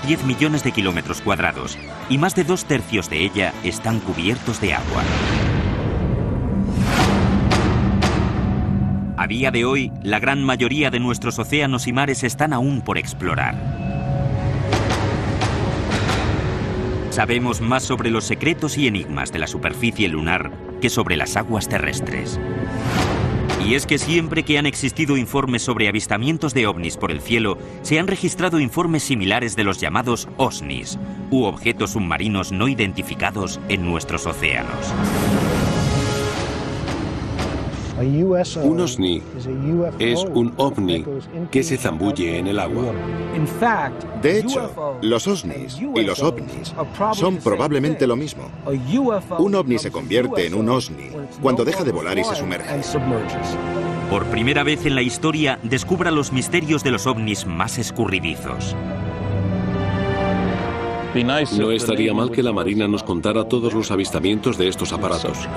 10 millones de kilómetros cuadrados y más de 2/3 de ella están cubiertos de agua. A día de hoy, la gran mayoría de nuestros océanos y mares están aún por explorar. Sabemos más sobre los secretos y enigmas de la superficie lunar que sobre las aguas terrestres. Y es que siempre que han existido informes sobre avistamientos de ovnis por el cielo, se han registrado informes similares de los llamados OSNIs, u objetos submarinos no identificados en nuestros océanos. Un OSNI es un ovni que se zambulle en el agua. De hecho, los OSNIs y los ovnis son probablemente lo mismo. Un ovni se convierte en un OSNI cuando deja de volar y se sumerge. Por primera vez en la historia, descubra los misterios de los ovnis más escurridizos. No estaría mal que la Marina nos contara todos los avistamientos de estos aparatos.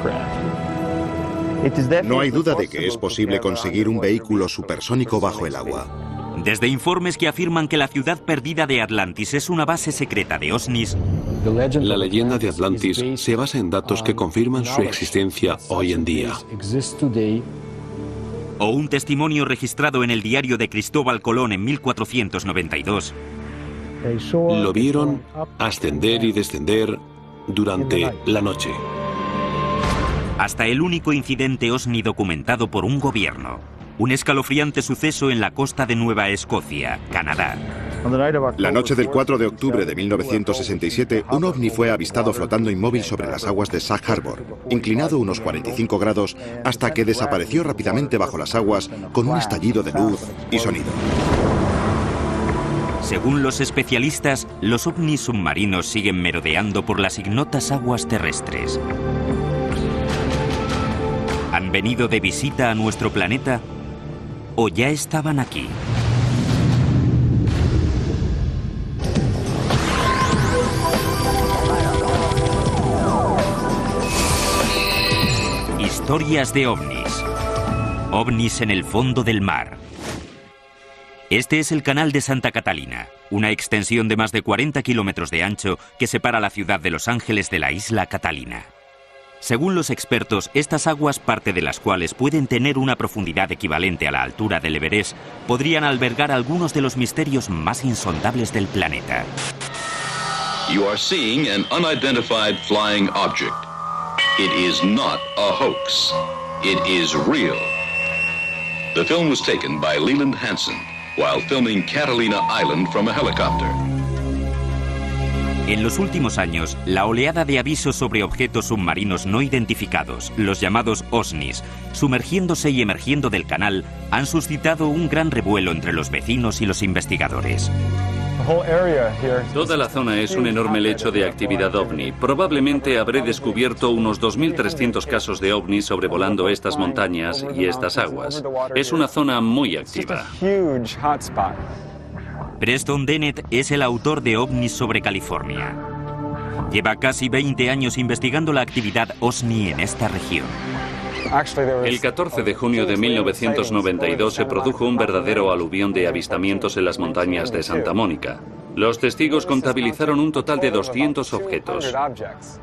No hay duda de que es posible conseguir un vehículo supersónico bajo el agua. Desde informes que afirman que la ciudad perdida de Atlantis es una base secreta de OSNIs, La leyenda de Atlantis se basa en datos que confirman su existencia hoy en día. o un testimonio registrado en el diario de Cristóbal Colón en 1492, Lo vieron ascender y descender durante la noche. hasta el único incidente OSNI documentado por un gobierno, un escalofriante suceso en la costa de Nueva Escocia, Canadá. La noche del 4 de octubre de 1967, un ovni fue avistado flotando inmóvil sobre las aguas de Sag Harbor, inclinado unos 45 grados, hasta que desapareció rápidamente bajo las aguas con un estallido de luz y sonido. Según los especialistas, los ovnis submarinos siguen merodeando por las ignotas aguas terrestres. ¿Han venido de visita a nuestro planeta o ya estaban aquí? Historias de ovnis. OVNIs en el fondo del mar. Este es el Canal de Santa Catalina, una extensión de más de 40 kilómetros de ancho que separa la ciudad de Los Ángeles de la isla Catalina. Según los expertos, estas aguas, parte de las cuales pueden tener una profundidad equivalente a la altura del Everest, podrían albergar algunos de los misterios más insondables del planeta. You are seeing an unidentified flying object. It is not a hoax. It is real. The film was taken by Leland Hansen while filming Catalina Island from a helicopter. En los últimos años, la oleada de avisos sobre objetos submarinos no identificados, los llamados OSNIs, sumergiéndose y emergiendo del canal, han suscitado un gran revuelo entre los vecinos y los investigadores. Toda la zona es un enorme lecho de actividad ovni. Probablemente habré descubierto unos 2.300 casos de ovnis sobrevolando estas montañas y estas aguas. Es una zona muy activa. Preston Dennett es el autor de OVNIs sobre California. Lleva casi 20 años investigando la actividad OSNI en esta región. El 14 de junio de 1992 se produjo un verdadero aluvión de avistamientos en las montañas de Santa Mónica. Los testigos contabilizaron un total de 200 objetos.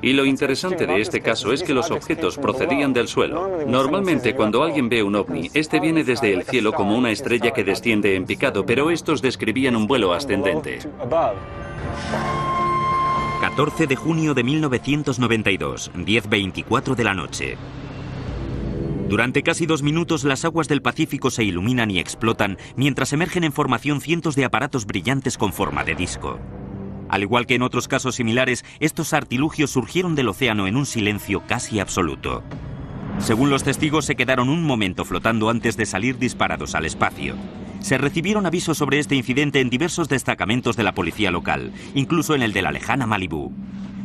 Y lo interesante de este caso es que los objetos procedían del suelo. Normalmente cuando alguien ve un ovni, este viene desde el cielo como una estrella que desciende en picado, pero estos describían un vuelo ascendente. 14 de junio de 1992, 10:24 de la noche. Durante casi 2 minutos las aguas del Pacífico se iluminan y explotan mientras emergen en formación cientos de aparatos brillantes con forma de disco. Al igual que en otros casos similares, estos artilugios surgieron del océano en un silencio casi absoluto. Según los testigos, se quedaron un momento flotando antes de salir disparados al espacio. Se recibieron avisos sobre este incidente en diversos destacamentos de la policía local, incluso en el de la lejana Malibú.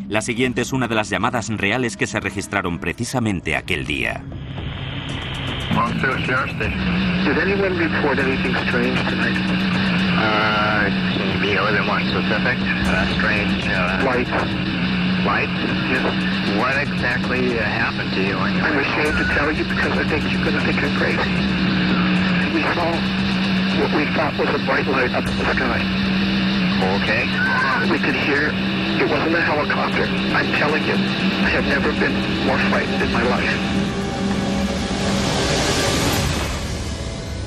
La siguiente es una de las llamadas reales que se registraron precisamente aquel día. Monster Sheriff Station. Did anyone report anything strange tonight? Maybe more than one specific. Strange. Light. Light? Yes. What exactly happened to you? I'm ashamed to tell you because I think you're going to think I'm crazy. We saw what we thought was a bright light up in the sky. Okay. We could hear it wasn't a helicopter. I'm telling you, I have never been more frightened in my life.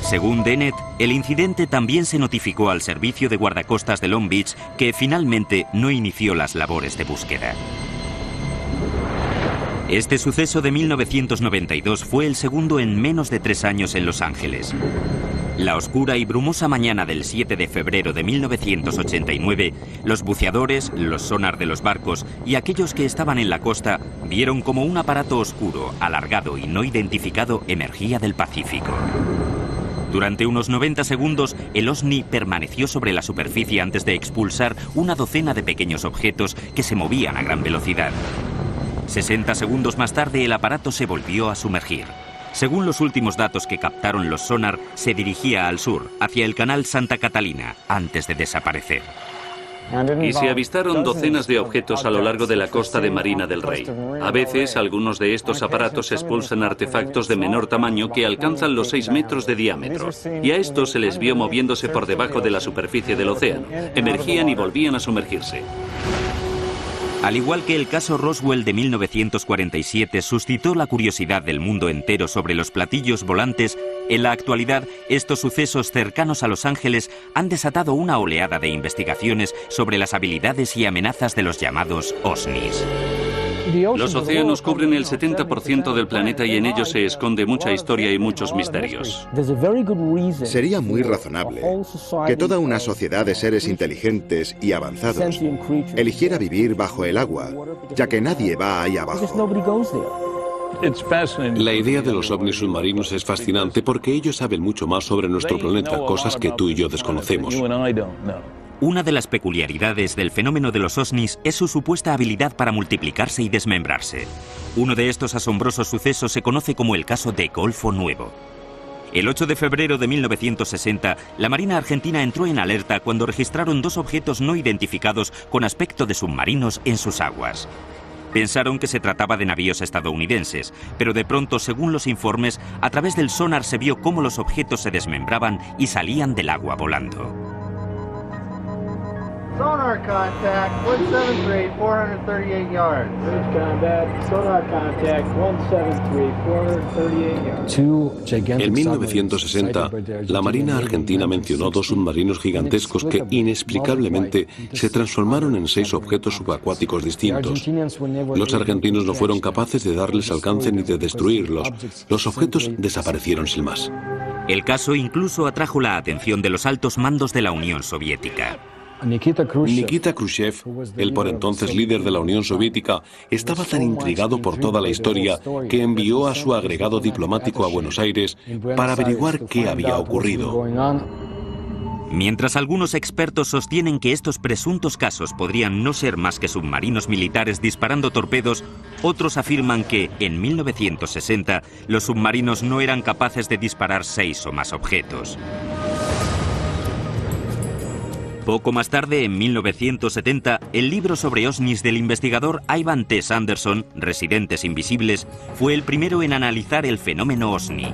Según Dennett, el incidente también se notificó al servicio de guardacostas de Long Beach, que finalmente no inició las labores de búsqueda. Este suceso de 1992 fue el segundo en menos de 3 años en Los Ángeles. La oscura y brumosa mañana del 7 de febrero de 1989, los buceadores, los sonar de los barcos y aquellos que estaban en la costa vieron como un aparato oscuro, alargado y no identificado emergía del Pacífico. Durante unos 90 segundos, el OSNI permaneció sobre la superficie antes de expulsar una docena de pequeños objetos que se movían a gran velocidad. 60 segundos más tarde, el aparato se volvió a sumergir. Según los últimos datos que captaron los sonar, se dirigía al sur, hacia el canal Santa Catalina, antes de desaparecer. Y se avistaron docenas de objetos a lo largo de la costa de Marina del Rey. A veces, algunos de estos aparatos expulsan artefactos de menor tamaño que alcanzan los 6 metros de diámetro. Y a estos se les vio moviéndose por debajo de la superficie del océano. Emergían y volvían a sumergirse. Al igual que el caso Roswell de 1947 suscitó la curiosidad del mundo entero sobre los platillos volantes, en la actualidad estos sucesos cercanos a Los Ángeles han desatado una oleada de investigaciones sobre las habilidades y amenazas de los llamados OSNIs. Los océanos cubren el 70% del planeta y en ellos se esconde mucha historia y muchos misterios. Sería muy razonable que toda una sociedad de seres inteligentes y avanzados eligiera vivir bajo el agua, ya que nadie va ahí abajo. La idea de los ovnis submarinos es fascinante porque ellos saben mucho más sobre nuestro planeta, cosas que tú y yo desconocemos. Una de las peculiaridades del fenómeno de los OSNIs es su supuesta habilidad para multiplicarse y desmembrarse. Uno de estos asombrosos sucesos se conoce como el caso de Golfo Nuevo. El 8 de febrero de 1960, la Marina Argentina entró en alerta cuando registraron 2 objetos no identificados con aspecto de submarinos en sus aguas. Pensaron que se trataba de navíos estadounidenses, pero de pronto, según los informes, a través del sonar se vio cómo los objetos se desmembraban y salían del agua volando. Sonar contact, 173, 438 yards. Sonar contact, 173, 438 yards. En 1960, la Marina Argentina mencionó 2 submarinos gigantescos que inexplicablemente se transformaron en 6 objetos subacuáticos distintos. Los argentinos no fueron capaces de darles alcance ni de destruirlos. Los objetos desaparecieron sin más. El caso incluso atrajo la atención de los altos mandos de la Unión Soviética. Nikita Khrushchev, el por entonces líder de la Unión Soviética, estaba tan intrigado por toda la historia que envió a su agregado diplomático a Buenos Aires para averiguar qué había ocurrido. Mientras algunos expertos sostienen que estos presuntos casos podrían no ser más que submarinos militares disparando torpedos, otros afirman que, en 1960, los submarinos no eran capaces de disparar 6 o más objetos. Poco más tarde, en 1970, el libro sobre OSNIs del investigador Ivan T. Sanderson, Residentes Invisibles, fue el primero en analizar el fenómeno OSNI.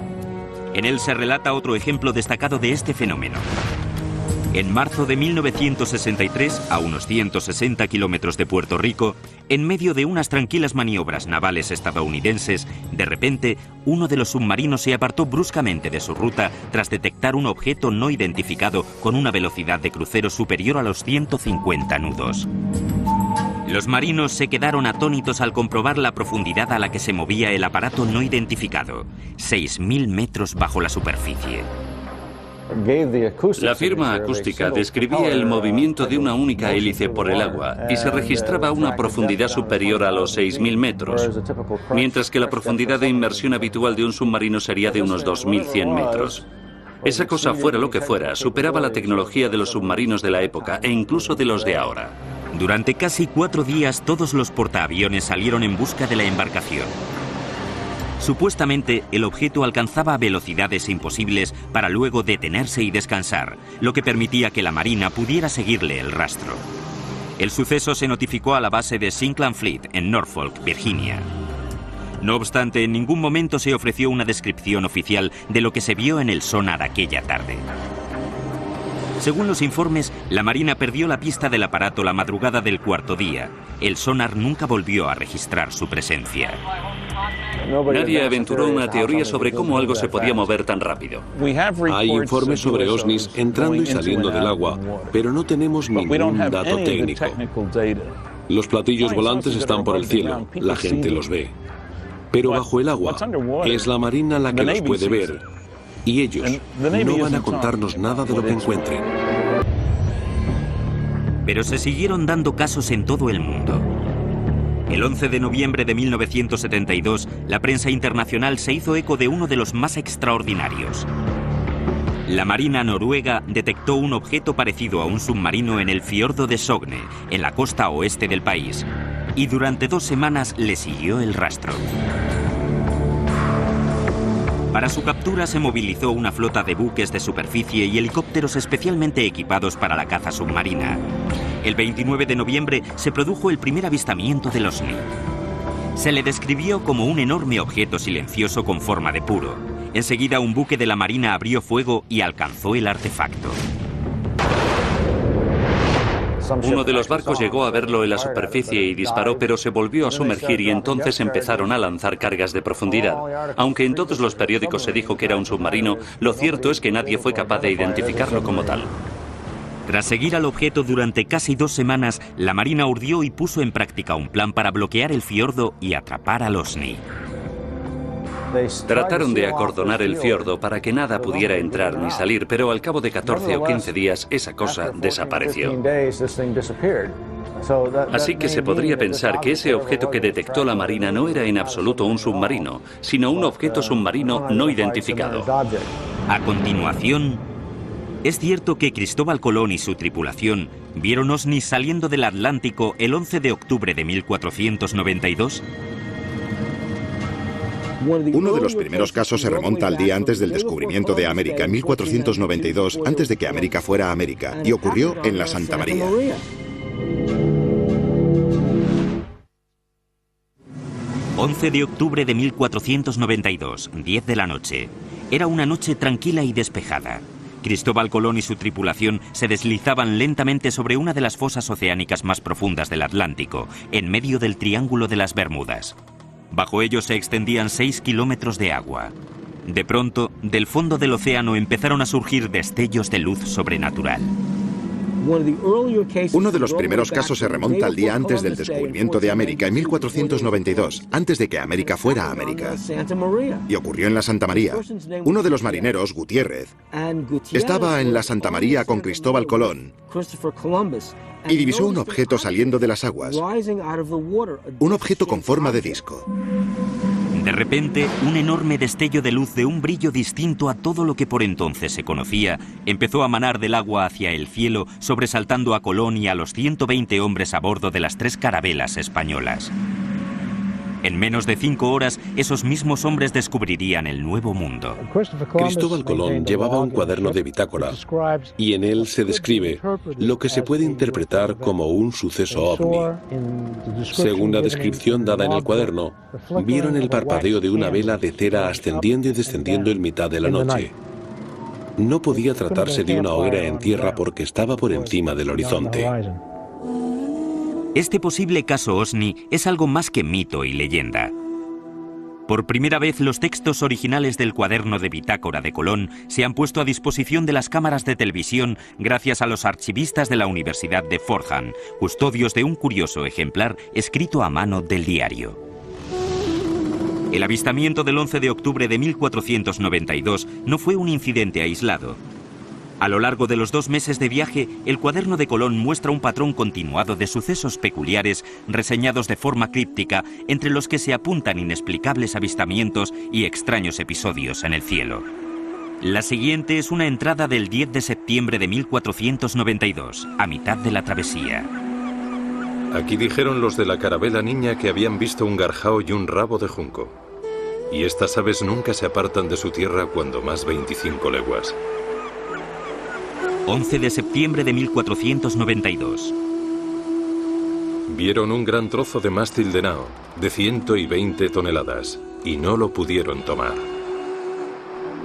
En él se relata otro ejemplo destacado de este fenómeno. En marzo de 1963, a unos 160 kilómetros de Puerto Rico, en medio de unas tranquilas maniobras navales estadounidenses, de repente, uno de los submarinos se apartó bruscamente de su ruta tras detectar un objeto no identificado con una velocidad de crucero superior a los 150 nudos. Los marinos se quedaron atónitos al comprobar la profundidad a la que se movía el aparato no identificado, 6.000 metros bajo la superficie. La firma acústica describía el movimiento de una única hélice por el agua y se registraba una profundidad superior a los 6.000 metros, mientras que la profundidad de inmersión habitual de un submarino sería de unos 2.100 metros. Esa cosa, fuera lo que fuera, superaba la tecnología de los submarinos de la época e incluso de los de ahora. Durante casi 4 días, todos los portaaviones salieron en busca de la embarcación. Supuestamente, el objeto alcanzaba velocidades imposibles para luego detenerse y descansar, lo que permitía que la Marina pudiera seguirle el rastro. El suceso se notificó a la base de Sinclair Fleet en Norfolk, Virginia. No obstante, en ningún momento se ofreció una descripción oficial de lo que se vio en el sonar aquella tarde. Según los informes, la Marina perdió la pista del aparato la madrugada del cuarto día. El sonar nunca volvió a registrar su presencia. Nadie aventuró una teoría sobre cómo algo se podía mover tan rápido. Hay informes sobre ovnis entrando y saliendo del agua, pero no tenemos ningún dato técnico. Los platillos volantes están por el cielo, la gente los ve. Pero bajo el agua es la Marina la que los puede ver, y ellos no van a contarnos nada de lo que encuentren. Pero se siguieron dando casos en todo el mundo. El 11 de noviembre de 1972, la prensa internacional se hizo eco de uno de los más extraordinarios. La Marina noruega detectó un objeto parecido a un submarino en el fiordo de Sogne, en la costa oeste del país, y durante 2 semanas le siguió el rastro. Para su captura se movilizó una flota de buques de superficie y helicópteros especialmente equipados para la caza submarina. El 29 de noviembre se produjo el primer avistamiento del OVNI. Se le describió como un enorme objeto silencioso con forma de puro. Enseguida un buque de la Marina abrió fuego y alcanzó el artefacto. Uno de los barcos llegó a verlo en la superficie y disparó, pero se volvió a sumergir y entonces empezaron a lanzar cargas de profundidad. Aunque en todos los periódicos se dijo que era un submarino, lo cierto es que nadie fue capaz de identificarlo como tal. Tras seguir al objeto durante casi 2 semanas, la Marina urdió y puso en práctica un plan para bloquear el fiordo y atrapar al OVNI. Trataron de acordonar el fiordo para que nada pudiera entrar ni salir, pero al cabo de 14 o 15 días esa cosa desapareció. Así que se podría pensar que ese objeto que detectó la Marina no era en absoluto un submarino, sino un objeto submarino no identificado. A continuación, ¿es cierto que Cristóbal Colón y su tripulación vieron ovnis saliendo del Atlántico el 11 de octubre de 1492? Uno de los primeros casos se remonta al día antes del descubrimiento de América, en 1492, antes de que América fuera América, y ocurrió en la Santa María. ...11 de octubre de 1492, 10 de la noche. Era una noche tranquila y despejada. Cristóbal Colón y su tripulación se deslizaban lentamente sobre una de las fosas oceánicas más profundas del Atlántico, en medio del Triángulo de las Bermudas. Bajo ellos se extendían 6 kilómetros de agua. De pronto, del fondo del océano empezaron a surgir destellos de luz sobrenatural. Uno de los primeros casos se remonta al día antes del descubrimiento de América, en 1492, antes de que América fuera América. Y ocurrió en la Santa María. Uno de los marineros, Gutiérrez, estaba en la Santa María con Cristóbal Colón y divisó un objeto saliendo de las aguas. Un objeto con forma de disco. De repente, un enorme destello de luz de un brillo distinto a todo lo que por entonces se conocía empezó a manar del agua hacia el cielo, sobresaltando a Colón y a los 120 hombres a bordo de las 3 carabelas españolas. En menos de 5 horas, esos mismos hombres descubrirían el Nuevo Mundo. Cristóbal Colón llevaba un cuaderno de bitácora y en él se describe lo que se puede interpretar como un suceso ovni. Según la descripción dada en el cuaderno, vieron el parpadeo de una vela de cera ascendiendo y descendiendo en mitad de la noche. No podía tratarse de una hoguera en tierra porque estaba por encima del horizonte. Este posible caso OVNI es algo más que mito y leyenda. Por primera vez, los textos originales del cuaderno de bitácora de Colón se han puesto a disposición de las cámaras de televisión gracias a los archivistas de la Universidad de Fordham, custodios de un curioso ejemplar escrito a mano del diario. El avistamiento del 11 de octubre de 1492 no fue un incidente aislado. A lo largo de los 2 meses de viaje, el cuaderno de Colón muestra un patrón continuado de sucesos peculiares reseñados de forma críptica, entre los que se apuntan inexplicables avistamientos y extraños episodios en el cielo. La siguiente es una entrada del 10 de septiembre de 1492, a mitad de la travesía. Aquí dijeron los de la carabela niña que habían visto un garjao y un rabo de junco. Y estas aves nunca se apartan de su tierra cuando más 25 leguas. 11 de septiembre de 1492. Vieron un gran trozo de mástil de nao, de 120 toneladas, y no lo pudieron tomar.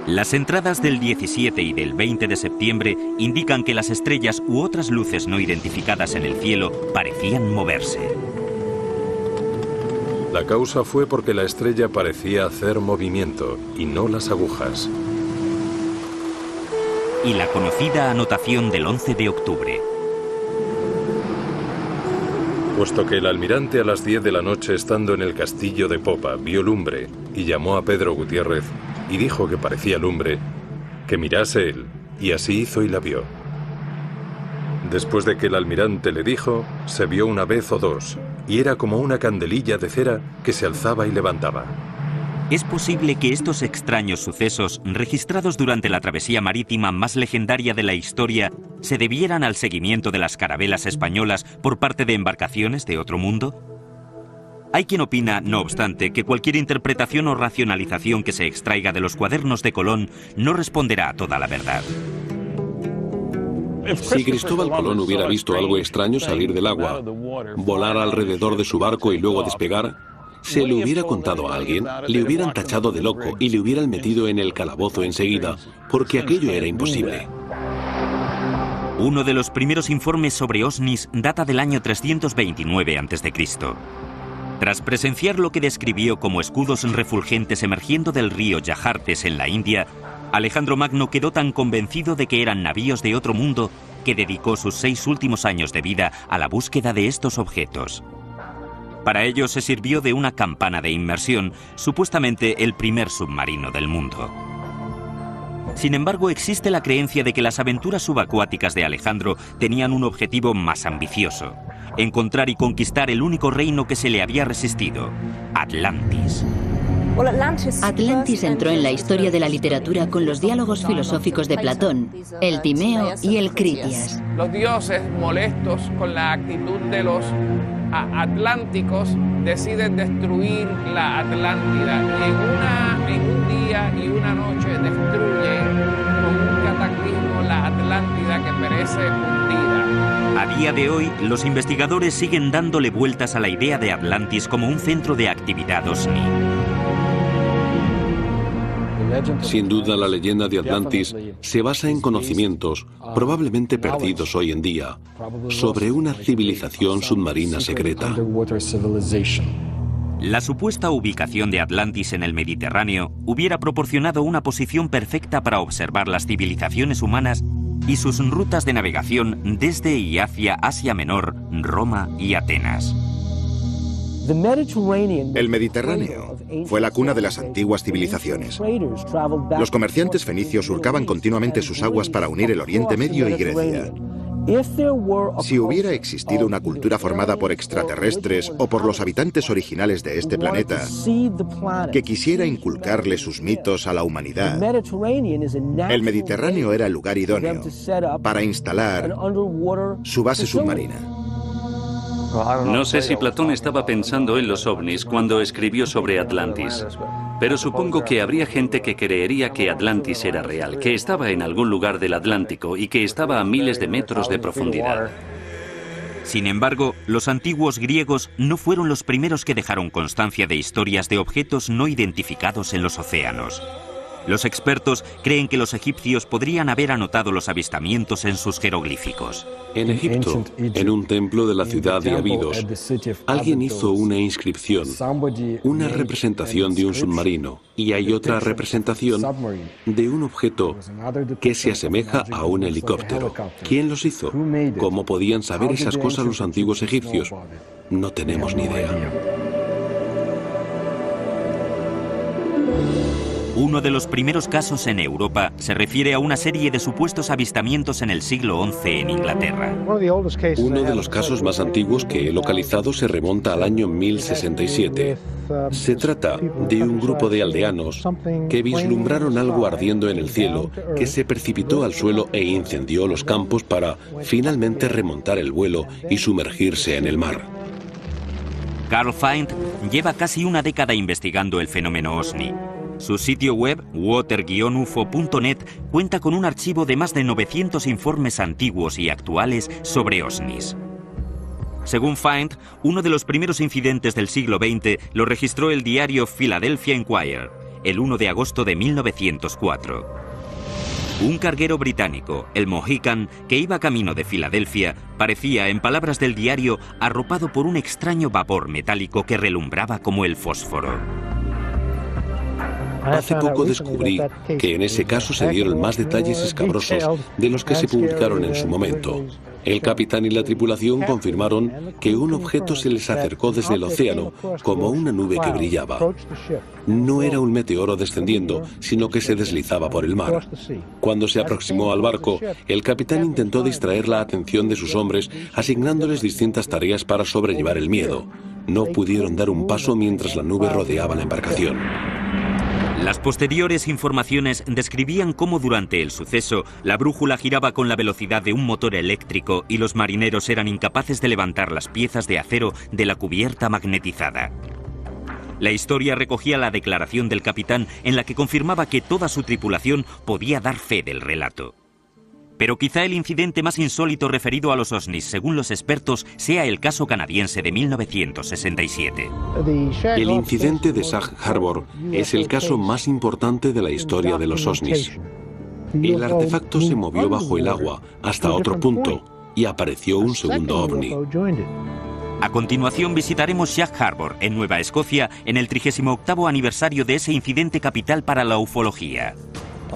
Las entradas del 17 y del 20 de septiembre indican que las estrellas u otras luces no identificadas en el cielo parecían moverse. La causa fue porque la estrella parecía hacer movimiento y no las agujas. Y la conocida anotación del 11 de octubre. Puesto que el almirante a las 10 de la noche, estando en el castillo de popa, vio lumbre y llamó a Pedro Gutiérrez y dijo que parecía lumbre, que mirase él, y así hizo y la vio. Después de que el almirante le dijo, se vio una vez o dos, y era como una candelilla de cera que se alzaba y levantaba. Es posible que estos extraños sucesos, registrados durante la travesía marítima más legendaria de la historia, se debieran al seguimiento de las carabelas españolas por parte de embarcaciones de otro mundo. Hay quien opina, no obstante, que cualquier interpretación o racionalización que se extraiga de los cuadernos de Colón no responderá a toda la verdad. Si Cristóbal Colón hubiera visto algo extraño salir del agua, volar alrededor de su barco y luego despegar, se le hubiera contado a alguien, le hubieran tachado de loco y le hubieran metido en el calabozo enseguida, porque aquello era imposible. Uno de los primeros informes sobre ovnis data del año 329 a.C. Tras presenciar lo que describió como escudos refulgentes emergiendo del río Yajartes en la India, Alejandro Magno quedó tan convencido de que eran navíos de otro mundo que dedicó sus 6 últimos años de vida a la búsqueda de estos objetos. Para ello se sirvió de una campana de inmersión, supuestamente el primer submarino del mundo. Sin embargo, existe la creencia de que las aventuras subacuáticas de Alejandro tenían un objetivo más ambicioso: encontrar y conquistar el único reino que se le había resistido, Atlantis. Atlantis entró en la historia de la literatura con los diálogos filosóficos de Platón, el Timeo y el Critias. Los dioses, molestos con la actitud de los atlánticos, deciden destruir la Atlántida y en un día y una noche destruyen con un cataclismo la Atlántida, que perece hundida. A día de hoy, los investigadores siguen dándole vueltas a la idea de Atlantis como un centro de actividad OSNI. Sin duda, la leyenda de Atlantis se basa en conocimientos, probablemente perdidos hoy en día, sobre una civilización submarina secreta. La supuesta ubicación de Atlantis en el Mediterráneo hubiera proporcionado una posición perfecta para observar las civilizaciones humanas y sus rutas de navegación desde y hacia Asia Menor, Roma y Atenas. El Mediterráneo fue la cuna de las antiguas civilizaciones. Los comerciantes fenicios surcaban continuamente sus aguas para unir el Oriente Medio y Grecia. Si hubiera existido una cultura formada por extraterrestres o por los habitantes originales de este planeta que quisiera inculcarle sus mitos a la humanidad, el Mediterráneo era el lugar idóneo para instalar su base submarina. No sé si Platón estaba pensando en los ovnis cuando escribió sobre Atlantis, pero supongo que habría gente que creería que Atlantis era real, que estaba en algún lugar del Atlántico y que estaba a miles de metros de profundidad. Sin embargo, los antiguos griegos no fueron los primeros que dejaron constancia de historias de objetos no identificados en los océanos. Los expertos creen que los egipcios podrían haber anotado los avistamientos en sus jeroglíficos. En Egipto, en un templo de la ciudad de Abidos, alguien hizo una inscripción, una representación de un submarino, y hay otra representación de un objeto que se asemeja a un helicóptero. ¿Quién los hizo? ¿Cómo podían saber esas cosas los antiguos egipcios? No tenemos ni idea. Uno de los primeros casos en Europa se refiere a una serie de supuestos avistamientos en el siglo XI en Inglaterra. Uno de los casos más antiguos que he localizado se remonta al año 1067. Se trata de un grupo de aldeanos que vislumbraron algo ardiendo en el cielo, que se precipitó al suelo e incendió los campos para finalmente remontar el vuelo y sumergirse en el mar. Carl Feind lleva casi una década investigando el fenómeno OSNI. Su sitio web, water-ufo.net, cuenta con un archivo de más de 900 informes antiguos y actuales sobre OSNIs. Según Feind, uno de los primeros incidentes del siglo XX lo registró el diario Philadelphia Inquirer. el 1 de agosto de 1904. Un carguero británico, el Mohican, que iba camino de Filadelfia, parecía, en palabras del diario, arropado por un extraño vapor metálico que relumbraba como el fósforo. Hace poco descubrí que en ese caso se dieron más detalles escabrosos de los que se publicaron en su momento. El capitán y la tripulación confirmaron que un objeto se les acercó desde el océano como una nube que brillaba. No era un meteoro descendiendo, sino que se deslizaba por el mar. Cuando se aproximó al barco, el capitán intentó distraer la atención de sus hombres, asignándoles distintas tareas para sobrellevar el miedo. No pudieron dar un paso mientras la nube rodeaba la embarcación. Las posteriores informaciones describían cómo durante el suceso la brújula giraba con la velocidad de un motor eléctrico y los marineros eran incapaces de levantar las piezas de acero de la cubierta magnetizada. La historia recogía la declaración del capitán en la que confirmaba que toda su tripulación podía dar fe del relato. Pero quizá el incidente más insólito referido a los ovnis, según los expertos, sea el caso canadiense de 1967. El incidente de Sag Harbor es el caso más importante de la historia de los ovnis. El artefacto se movió bajo el agua hasta otro punto y apareció un segundo ovni. A continuación visitaremos Sag Harbor, en Nueva Escocia, en el 38º aniversario de ese incidente capital para la ufología.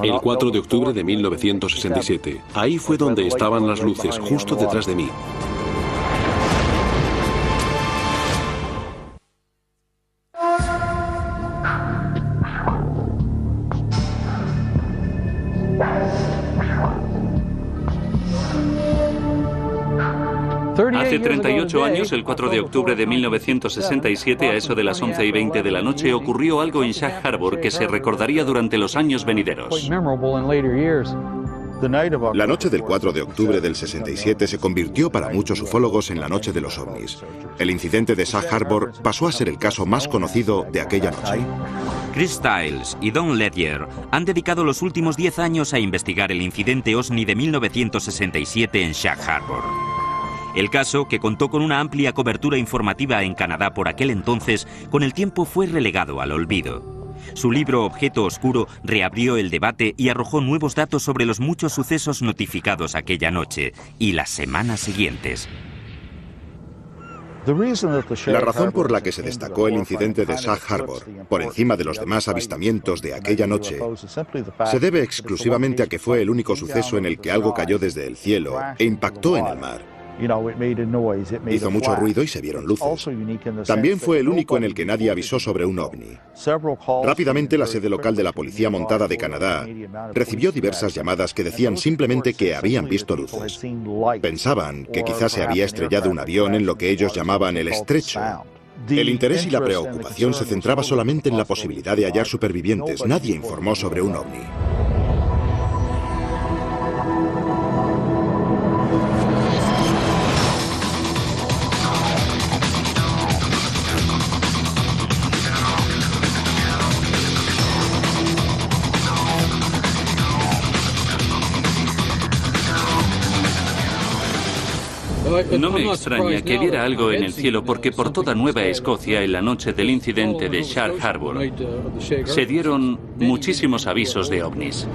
El 4 de octubre de 1967. Ahí fue donde estaban las luces, justo detrás de mí. Hace 38 años, el 4 de octubre de 1967, a eso de las 11:20 de la noche, ocurrió algo en Sag Harbor que se recordaría durante los años venideros. La noche del 4 de octubre del 67 se convirtió para muchos ufólogos en la noche de los ovnis. El incidente de Sag Harbor pasó a ser el caso más conocido de aquella noche. Chris Stiles y Don Ledger han dedicado los últimos 10 años a investigar el incidente OVNI de 1967 en Sag Harbor. El caso, que contó con una amplia cobertura informativa en Canadá por aquel entonces, con el tiempo fue relegado al olvido. Su libro Objeto Oscuro reabrió el debate y arrojó nuevos datos sobre los muchos sucesos notificados aquella noche y las semanas siguientes. La razón por la que se destacó el incidente de Sag Harbor por encima de los demás avistamientos de aquella noche se debe exclusivamente a que fue el único suceso en el que algo cayó desde el cielo e impactó en el mar. Hizo mucho ruido y se vieron luces. También fue el único en el que nadie avisó sobre un ovni. Rápidamente, la sede local de la Policía Montada de Canadá recibió diversas llamadas que decían simplemente que habían visto luces. Pensaban que quizás se había estrellado un avión en lo que ellos llamaban el estrecho. El interés y la preocupación se centraba solamente en la posibilidad de hallar supervivientes. Nadie informó sobre un ovni. No me extraña que viera algo en el cielo porque por toda Nueva Escocia en la noche del incidente de Sag Harbor se dieron muchísimos avisos de ovnis.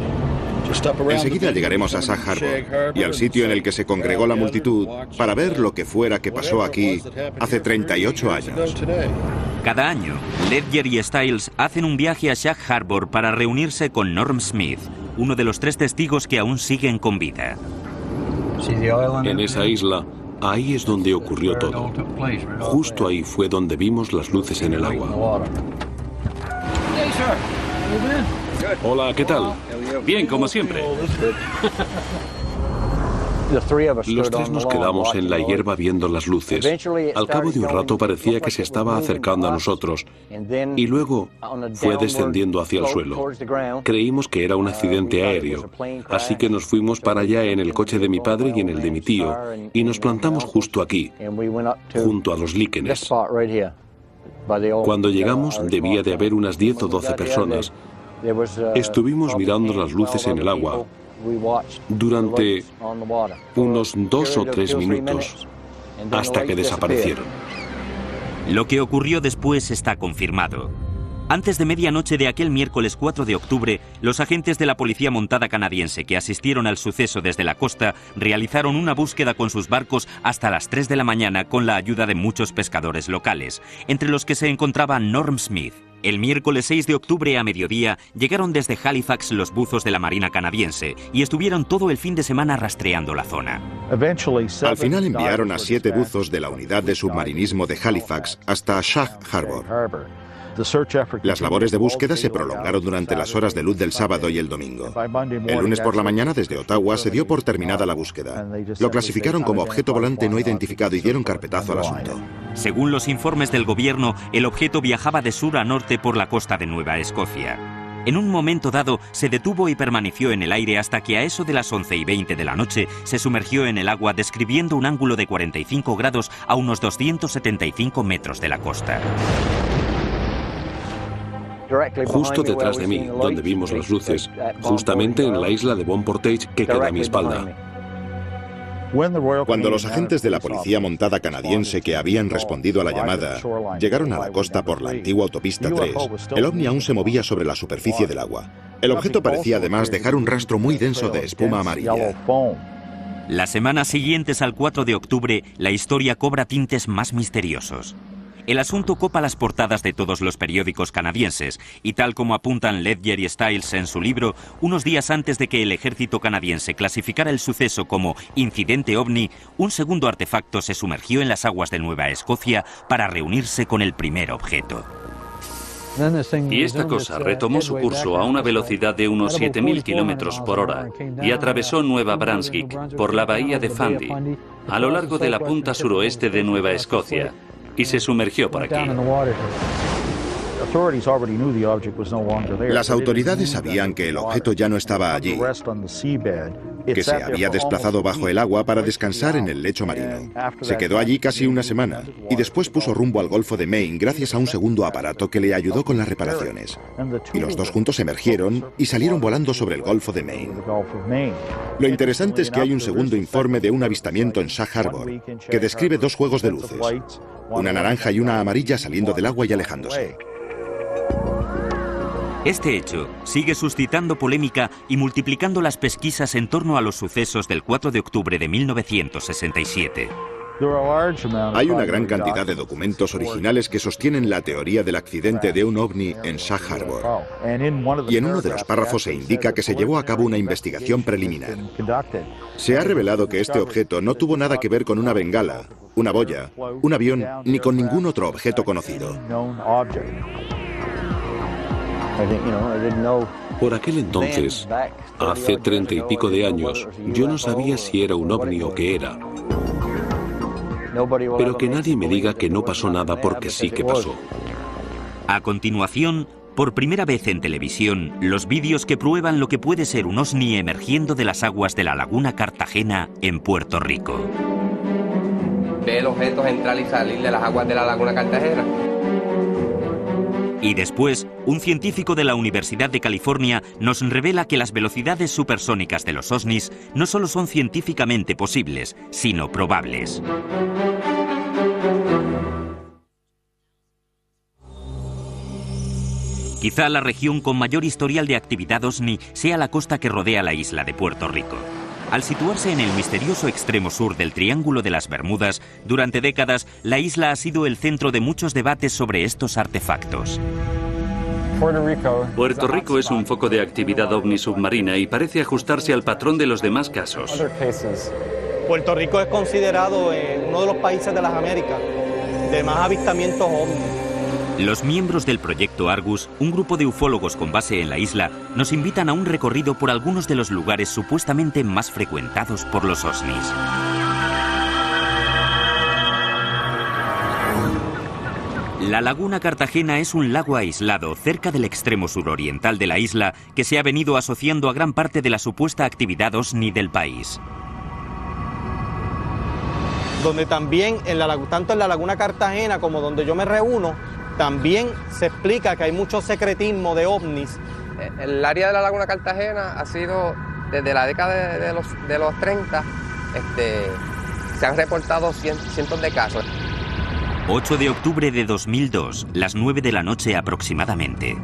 Enseguida llegaremos a Sag Harbor y al sitio en el que se congregó la multitud para ver lo que fuera que pasó aquí hace 38 años. Cada año, Ledger y Stiles hacen un viaje a Sag Harbor para reunirse con Norm Smith, uno de los 3 testigos que aún siguen con vida. En esa isla, ahí es donde ocurrió todo. Justo ahí fue donde vimos las luces en el agua. Hola, ¿qué tal? Bien, como siempre. Los 3 nos quedamos en la hierba viendo las luces. Al cabo de un rato parecía que se estaba acercando a nosotros y luego fue descendiendo hacia el suelo. Creímos que era un accidente aéreo, así que nos fuimos para allá en el coche de mi padre y en el de mi tío y nos plantamos justo aquí, junto a los líquenes. Cuando llegamos debía de haber unas 10 o 12 personas. Estuvimos mirando las luces en el agua durante unos 2 o 3 minutos, hasta que desaparecieron. Lo que ocurrió después está confirmado. Antes de medianoche de aquel miércoles 4 de octubre, los agentes de la policía montada canadiense que asistieron al suceso desde la costa realizaron una búsqueda con sus barcos hasta las 3 de la mañana con la ayuda de muchos pescadores locales, entre los que se encontraba Norm Smith. El miércoles 6 de octubre a mediodía llegaron desde Halifax los buzos de la Marina canadiense y estuvieron todo el fin de semana rastreando la zona. Al final enviaron a 7 buzos de la unidad de submarinismo de Halifax hasta Sag Harbor. Las labores de búsqueda se prolongaron durante las horas de luz del sábado y el domingo. El lunes por la mañana, desde Ottawa, se dio por terminada la búsqueda. Lo clasificaron como objeto volante no identificado y dieron carpetazo al asunto. Según los informes del gobierno, el objeto viajaba de sur a norte por la costa de Nueva Escocia. En un momento dado, se detuvo y permaneció en el aire hasta que a eso de las 11:20 de la noche se sumergió en el agua describiendo un ángulo de 45 grados a unos 275 metros de la costa. Justo detrás de mí, donde vimos las luces, justamente en la isla de Bon Portage que queda a mi espalda. Cuando los agentes de la policía montada canadiense que habían respondido a la llamada llegaron a la costa por la antigua autopista 3, el ovni aún se movía sobre la superficie del agua. El objeto parecía además dejar un rastro muy denso de espuma amarilla. Las semanas siguientes al 4 de octubre, la historia cobra tintes más misteriosos. El asunto copa las portadas de todos los periódicos canadienses y tal como apuntan Ledger y Stiles en su libro, unos días antes de que el ejército canadiense clasificara el suceso como incidente ovni, un segundo artefacto se sumergió en las aguas de Nueva Escocia para reunirse con el primer objeto. Y esta cosa retomó su curso a una velocidad de unos 7.000 kilómetros por hora y atravesó Nueva Brunswick por la bahía de Fundy, a lo largo de la punta suroeste de Nueva Escocia, y se sumergió por aquí. Las autoridades sabían que el objeto ya no estaba allí, que se había desplazado bajo el agua para descansar en el lecho marino. Se quedó allí casi una semana y después puso rumbo al Golfo de Maine gracias a un segundo aparato que le ayudó con las reparaciones. Y los dos juntos emergieron y salieron volando sobre el Golfo de Maine. Lo interesante es que hay un segundo informe de un avistamiento en Sag Harbor que describe 2 juegos de luces, una naranja y una amarilla saliendo del agua y alejándose. Este hecho sigue suscitando polémica y multiplicando las pesquisas en torno a los sucesos del 4 de octubre de 1967. Hay una gran cantidad de documentos originales que sostienen la teoría del accidente de un ovni en Sag Harbor. Y en uno de los párrafos se indica que se llevó a cabo una investigación preliminar. Se ha revelado que este objeto no tuvo nada que ver con una bengala, una boya, un avión, ni con ningún otro objeto conocido. Por aquel entonces, hace 30 y pico de años, yo no sabía si era un ovni o qué era. Pero que nadie me diga que no pasó nada porque sí que pasó. A continuación, por primera vez en televisión, los vídeos que prueban lo que puede ser un ovni emergiendo de las aguas de la laguna Cartagena en Puerto Rico. Ve el objeto entrar y salir de las aguas de la laguna Cartagena. Y después, un científico de la Universidad de California nos revela que las velocidades supersónicas de los ovnis no solo son científicamente posibles, sino probables. Quizá la región con mayor historial de actividad ovni sea la costa que rodea la isla de Puerto Rico. Al situarse en el misterioso extremo sur del Triángulo de las Bermudas, durante décadas la isla ha sido el centro de muchos debates sobre estos artefactos. Puerto Rico es un foco de actividad ovni submarina y parece ajustarse al patrón de los demás casos. Puerto Rico es considerado uno de los países de las Américas de más avistamientos ovni. Los miembros del proyecto Argus, un grupo de ufólogos con base en la isla, nos invitan a un recorrido por algunos de los lugares supuestamente más frecuentados por los ovnis. La laguna Cartagena es un lago aislado cerca del extremo suroriental de la isla que se ha venido asociando a gran parte de la supuesta actividad ovni del país. Donde también, tanto en la laguna Cartagena como donde yo me reúno, también se explica que hay mucho secretismo de ovnis. El área de la laguna Cartagena ha sido, desde la década de los 30, se han reportado cientos de casos. 8 de octubre de 2002, las 9 de la noche aproximadamente.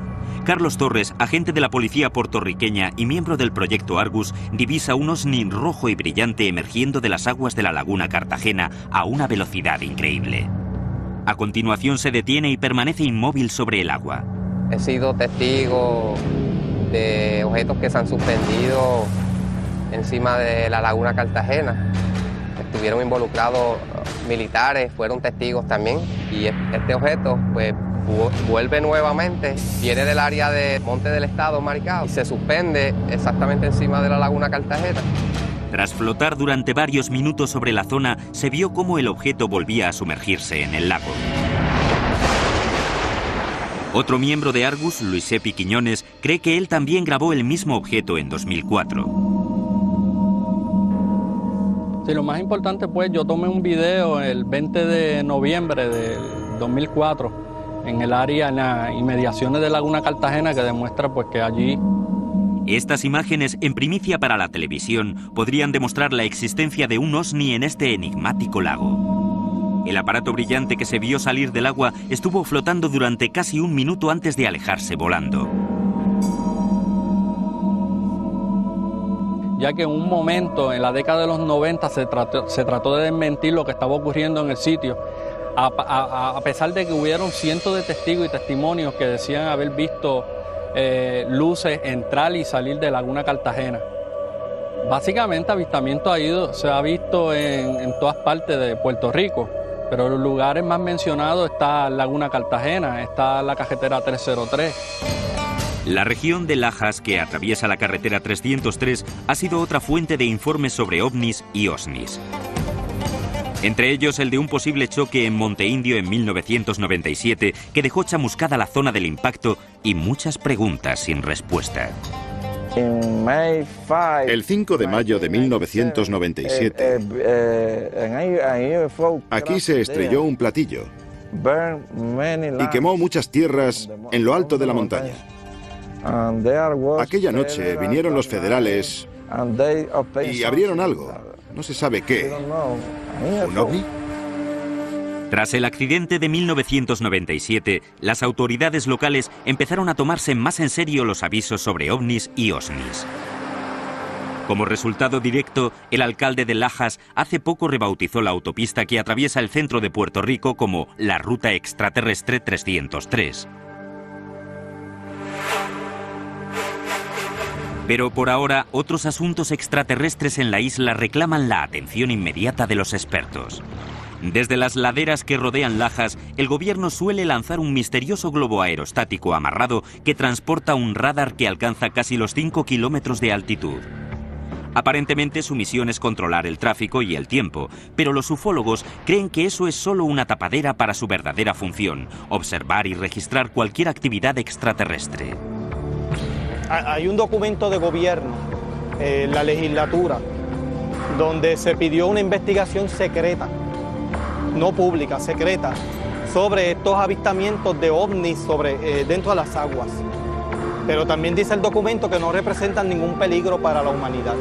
Carlos Torres, agente de la policía puertorriqueña y miembro del proyecto Argus, divisa un ovni rojo y brillante emergiendo de las aguas de la laguna Cartagena a una velocidad increíble. A continuación se detiene y permanece inmóvil sobre el agua. He sido testigo de objetos que se han suspendido encima de la laguna Cartagena. Estuvieron involucrados militares, fueron testigos también. Y este objeto, pues, vuelve nuevamente, viene del área de Monte del Estado, Maricao, y se suspende exactamente encima de la laguna Cartagena. Tras flotar durante varios minutos sobre la zona, se vio cómo el objeto volvía a sumergirse en el lago. Otro miembro de Argus, Luis Epi Quiñones, cree que él también grabó el mismo objeto en 2004. Sí, lo más importante, pues, yo tomé un video el 20 de noviembre de 2004 en el área, en las inmediaciones de Laguna Cartagena, que demuestra, pues, que allí... Estas imágenes, en primicia para la televisión, podrían demostrar la existencia de un ovni en este enigmático lago. El aparato brillante que se vio salir del agua estuvo flotando durante casi un minuto antes de alejarse volando. Ya que en un momento, en la década de los 90, se trató de desmentir lo que estaba ocurriendo en el sitio, a pesar de que hubieron cientos de testigos y testimonios que decían haber visto luces entrar y salir de Laguna Cartagena. Básicamente avistamiento se ha visto en todas partes de Puerto Rico, pero los lugares más mencionados está Laguna Cartagena, está la carretera 303. La región de Lajas, que atraviesa la carretera 303, ha sido otra fuente de informes sobre ovnis y osnis. Entre ellos el de un posible choque en Monte Indio en 1997 que dejó chamuscada la zona del impacto y muchas preguntas sin respuesta. El 5 de mayo de 1997, aquí se estrelló un platillo y quemó muchas tierras en lo alto de la montaña. Aquella noche vinieron los federales y abrieron algo. No se sabe qué. ¿Un ovni? Tras el accidente de 1997, las autoridades locales empezaron a tomarse más en serio los avisos sobre ovnis y osnis. Como resultado directo, el alcalde de Lajas hace poco rebautizó la autopista que atraviesa el centro de Puerto Rico como la Ruta Extraterrestre 303. Pero por ahora, otros asuntos extraterrestres en la isla reclaman la atención inmediata de los expertos. Desde las laderas que rodean Lajas, el gobierno suele lanzar un misterioso globo aerostático amarrado que transporta un radar que alcanza casi los 5 kilómetros de altitud. Aparentemente su misión es controlar el tráfico y el tiempo, pero los ufólogos creen que eso es solo una tapadera para su verdadera función, observar y registrar cualquier actividad extraterrestre. Hay un documento de gobierno, la legislatura, donde se pidió una investigación secreta, no pública, secreta, sobre estos avistamientos de ovnis dentro de las aguas. Pero también dice el documento que no representan ningún peligro para la humanidad.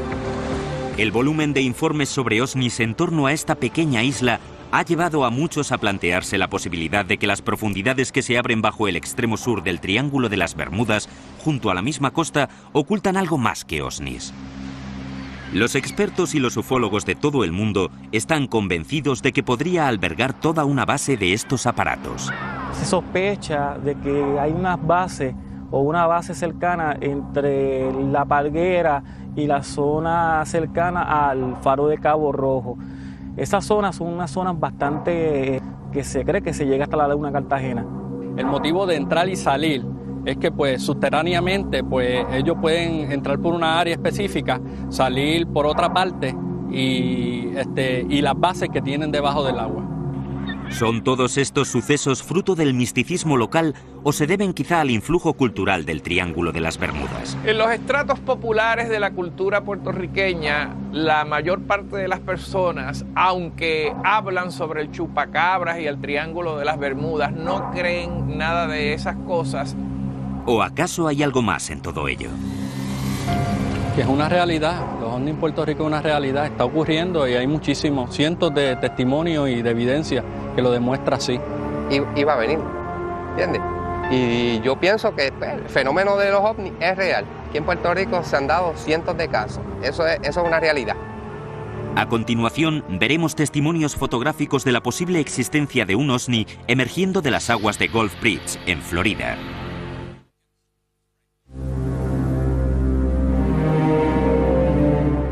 El volumen de informes sobre ovnis en torno a esta pequeña isla ha llevado a muchos a plantearse la posibilidad de que las profundidades que se abren bajo el extremo sur del Triángulo de las Bermudas, junto a la misma costa, ocultan algo más que ovnis. Los expertos y los ufólogos de todo el mundo están convencidos de que podría albergar toda una base de estos aparatos. Se sospecha de que hay unas bases o una base cercana entre La Palguera y la zona cercana al faro de Cabo Rojo. Esas zonas son unas zonas bastante que se cree que se llega hasta la Laguna Cartagena. El motivo de entrar y salir es que pues subterráneamente pues ellos pueden entrar por una área específica, salir por otra parte y las bases que tienen debajo del agua. ¿Son todos estos sucesos fruto del misticismo local o se deben quizá al influjo cultural del Triángulo de las Bermudas? En los estratos populares de la cultura puertorriqueña, la mayor parte de las personas, aunque hablan sobre el chupacabras y el Triángulo de las Bermudas, no creen nada de esas cosas. ¿O acaso hay algo más en todo ello? Que es una realidad. Los los ovnis en Puerto Rico es una realidad, está ocurriendo y hay muchísimos, cientos de testimonios y de evidencia que lo demuestra así. Iba a venir, ¿entiendes? Y yo pienso que el fenómeno de los ovnis es real. Aquí en Puerto Rico se han dado cientos de casos, eso es una realidad. A continuación, veremos testimonios fotográficos de la posible existencia de un OVNI emergiendo de las aguas de Gulf Breeze, en Florida.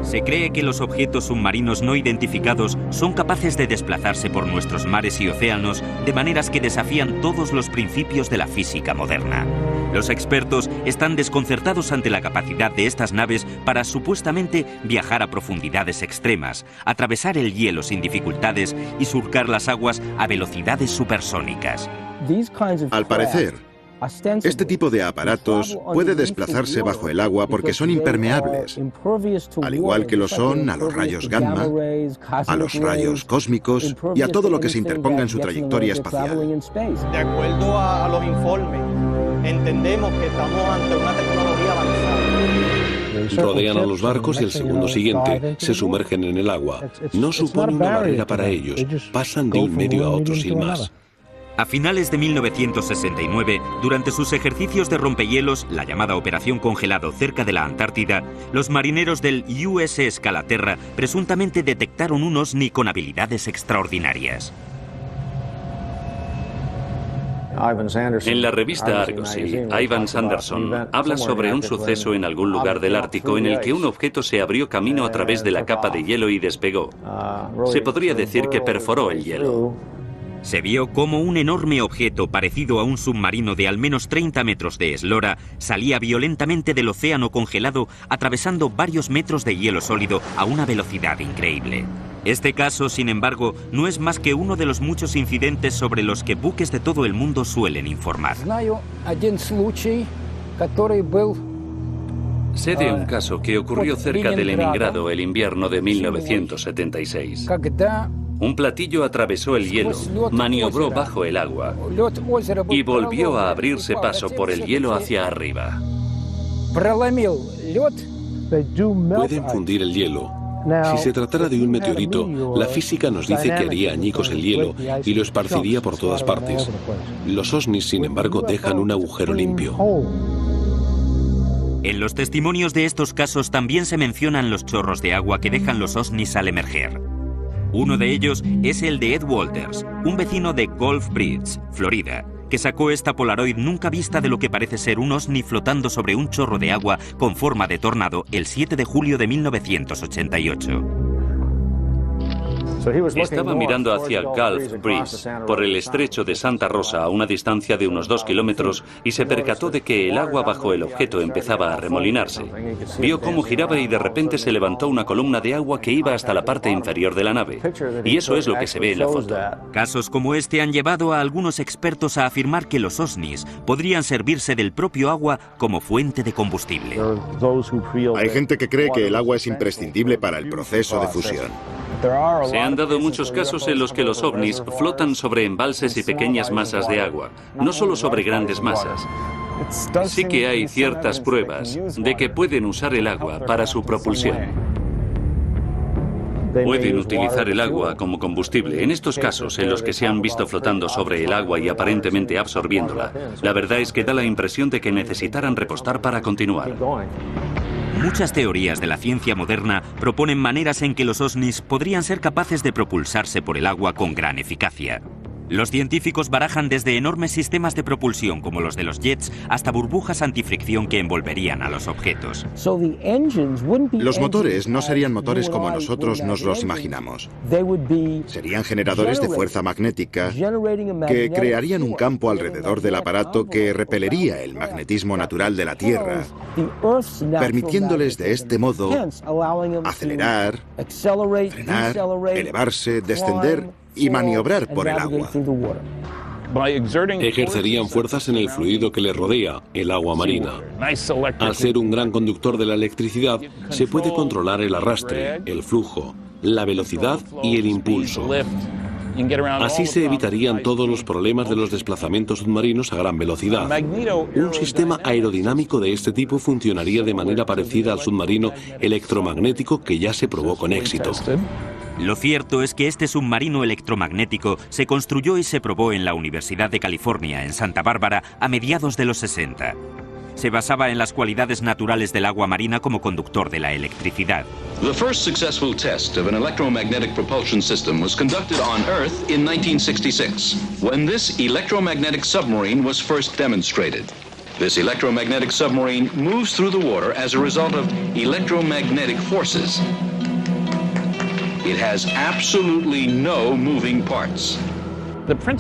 Se cree que los objetos submarinos no identificados son capaces de desplazarse por nuestros mares y océanos de maneras que desafían todos los principios de la física moderna. Los expertos están desconcertados ante la capacidad de estas naves para supuestamente viajar a profundidades extremas, atravesar el hielo sin dificultades y surcar las aguas a velocidades supersónicas. Al parecer, este tipo de aparatos puede desplazarse bajo el agua porque son impermeables, al igual que lo son a los rayos gamma, a los rayos cósmicos y a todo lo que se interponga en su trayectoria espacial. De acuerdo a los informes, entendemos que estamos ante una tecnología avanzada. Rodean a los barcos y el segundo siguiente se sumergen en el agua. No supone una barrera para ellos, pasan de un medio a otro sin más. A finales de 1969, durante sus ejercicios de rompehielos, la llamada Operación Congelado cerca de la Antártida, los marineros del USS Calaterra presuntamente detectaron un OVNI con habilidades extraordinarias. En la revista Argosy, Ivan Sanderson habla sobre un suceso en algún lugar del Ártico en el que un objeto se abrió camino a través de la capa de hielo y despegó. Se podría decir que perforó el hielo. Se vio cómo un enorme objeto parecido a un submarino de al menos 30 metros de eslora salía violentamente del océano congelado, atravesando varios metros de hielo sólido a una velocidad increíble. Este caso, sin embargo, no es más que uno de los muchos incidentes sobre los que buques de todo el mundo suelen informar. Sé de un caso que ocurrió cerca de Leningrado el invierno de 1976. Un platillo atravesó el hielo, maniobró bajo el agua y volvió a abrirse paso por el hielo hacia arriba. Pueden fundir el hielo. Si se tratara de un meteorito, la física nos dice que haría añicos el hielo y lo esparciría por todas partes. Los OVNIs, sin embargo, dejan un agujero limpio. En los testimonios de estos casos también se mencionan los chorros de agua que dejan los OVNIs al emerger. Uno de ellos es el de Ed Walters, un vecino de Gulf Breeze, Florida, que sacó esta Polaroid nunca vista de lo que parece ser un OVNI flotando sobre un chorro de agua con forma de tornado el 7 de julio de 1988. Estaba mirando hacia Gulf Breeze, por el estrecho de Santa Rosa a una distancia de unos 2 kilómetros y se percató de que el agua bajo el objeto empezaba a remolinarse. Vio cómo giraba y de repente se levantó una columna de agua que iba hasta la parte inferior de la nave. Y eso es lo que se ve en la foto. Casos como este han llevado a algunos expertos a afirmar que los OVNIs podrían servirse del propio agua como fuente de combustible. Hay gente que cree que el agua es imprescindible para el proceso de fusión. Se han dado muchos casos en los que los ovnis flotan sobre embalses y pequeñas masas de agua, no solo sobre grandes masas. Sí que hay ciertas pruebas de que pueden usar el agua para su propulsión. Pueden utilizar el agua como combustible. En estos casos, en los que se han visto flotando sobre el agua y aparentemente absorbiéndola, la verdad es que da la impresión de que necesitaran repostar para continuar. Muchas teorías de la ciencia moderna proponen maneras en que los OVNIs podrían ser capaces de propulsarse por el agua con gran eficacia. Los científicos barajan desde enormes sistemas de propulsión como los de los jets hasta burbujas antifricción que envolverían a los objetos. Los motores no serían motores como nosotros nos los imaginamos. Serían generadores de fuerza magnética que crearían un campo alrededor del aparato que repelería el magnetismo natural de la Tierra, permitiéndoles de este modo acelerar, frenar, elevarse, descender y maniobrar por el agua. Ejercerían fuerzas en el fluido que les rodea, el agua marina. Al ser un gran conductor de la electricidad, se puede controlar el arrastre, el flujo, la velocidad y el impulso. Así se evitarían todos los problemas de los desplazamientos submarinos a gran velocidad. Un sistema aerodinámico de este tipo funcionaría de manera parecida al submarino electromagnético que ya se probó con éxito. Lo cierto es que este submarino electromagnético se construyó y se probó en la Universidad de California, en Santa Bárbara, a mediados de los 60. Se basaba en las cualidades naturales del agua marina como conductor de la electricidad. The first successful test of an electromagnetic propulsion system was conducted on Earth in 1966, when this electromagnetic submarine was first demonstrated. This electromagnetic submarine moves through the water as a result of electromagnetic forces. It has absolutely no moving parts.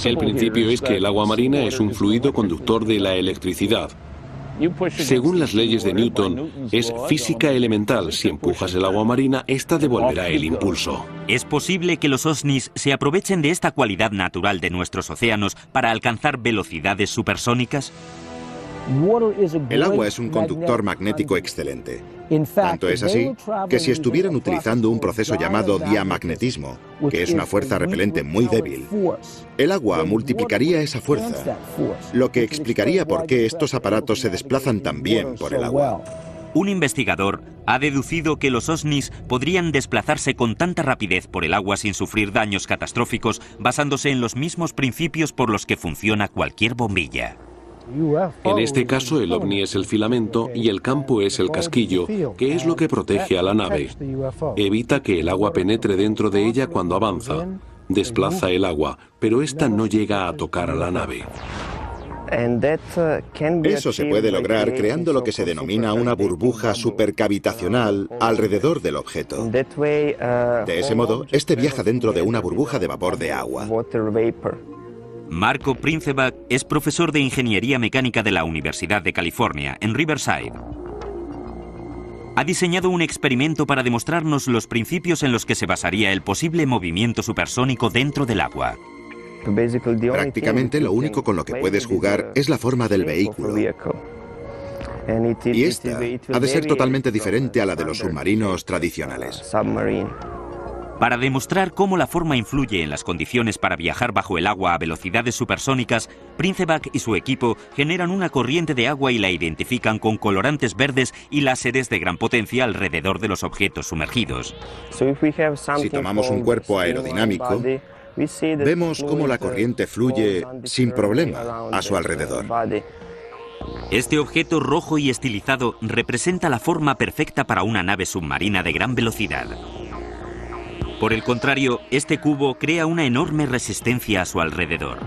El principio es que el agua marina es un fluido conductor de la electricidad. Según las leyes de Newton, es física elemental. Si empujas el agua marina, esta devolverá el impulso. ¿Es posible que los OSNIs se aprovechen de esta cualidad natural de nuestros océanos para alcanzar velocidades supersónicas? El agua es un conductor magnético excelente. Tanto es así que si estuvieran utilizando un proceso llamado diamagnetismo, que es una fuerza repelente muy débil, el agua multiplicaría esa fuerza, lo que explicaría por qué estos aparatos se desplazan tan bien por el agua. Un investigador ha deducido que los OSNIs podrían desplazarse con tanta rapidez por el agua sin sufrir daños catastróficos, basándose en los mismos principios por los que funciona cualquier bombilla. En este caso, el ovni es el filamento y el campo es el casquillo, que es lo que protege a la nave. Evita que el agua penetre dentro de ella cuando avanza. Desplaza el agua, pero esta no llega a tocar a la nave. Eso se puede lograr creando lo que se denomina una burbuja supercavitacional alrededor del objeto. De ese modo, este viaja dentro de una burbuja de vapor de agua. Marco Princeback es profesor de Ingeniería Mecánica de la Universidad de California, en Riverside. Ha diseñado un experimento para demostrarnos los principios en los que se basaría el posible movimiento supersónico dentro del agua. Prácticamente lo único con lo que puedes jugar es la forma del vehículo. Y esta ha de ser totalmente diferente a la de los submarinos tradicionales. Para demostrar cómo la forma influye en las condiciones para viajar bajo el agua a velocidades supersónicas, Princeback y su equipo generan una corriente de agua y la identifican con colorantes verdes y láseres de gran potencia alrededor de los objetos sumergidos. Si tomamos un cuerpo aerodinámico, vemos cómo la corriente fluye sin problema a su alrededor. Este objeto rojo y estilizado representa la forma perfecta para una nave submarina de gran velocidad. Por el contrario, este cubo crea una enorme resistencia a su alrededor.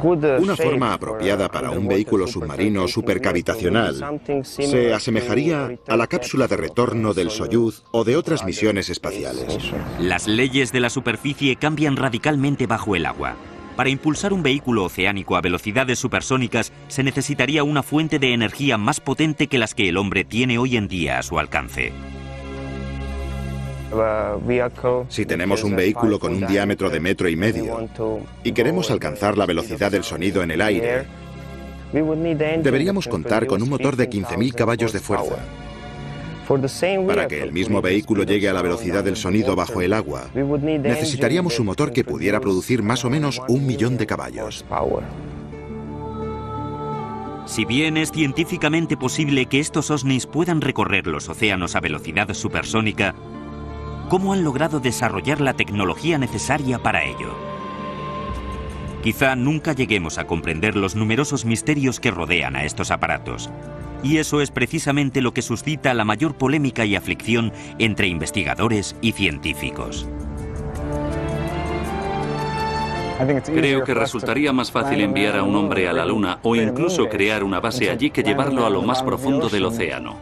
Una forma apropiada para un vehículo submarino supercavitacional se asemejaría a la cápsula de retorno del Soyuz o de otras misiones espaciales. Las leyes de la superficie cambian radicalmente bajo el agua. Para impulsar un vehículo oceánico a velocidades supersónicas se necesitaría una fuente de energía más potente que las que el hombre tiene hoy en día a su alcance. Si tenemos un vehículo con un diámetro de 1,5 metros y queremos alcanzar la velocidad del sonido en el aire, deberíamos contar con un motor de 15.000 caballos de fuerza. Para que el mismo vehículo llegue a la velocidad del sonido bajo el agua, necesitaríamos un motor que pudiera producir más o menos 1.000.000 de caballos. Si bien es científicamente posible que estos OSNIs puedan recorrer los océanos a velocidad supersónica, ¿cómo han logrado desarrollar la tecnología necesaria para ello? Quizá nunca lleguemos a comprender los numerosos misterios que rodean a estos aparatos. Y eso es precisamente lo que suscita la mayor polémica y aflicción entre investigadores y científicos. Creo que resultaría más fácil enviar a un hombre a la Luna o incluso crear una base allí que llevarlo a lo más profundo del océano.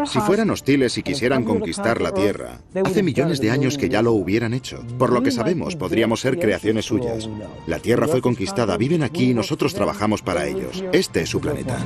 Si fueran hostiles y quisieran conquistar la Tierra, hace millones de años que ya lo hubieran hecho. Por lo que sabemos, podríamos ser creaciones suyas. La Tierra fue conquistada, viven aquí y nosotros trabajamos para ellos. Este es su planeta.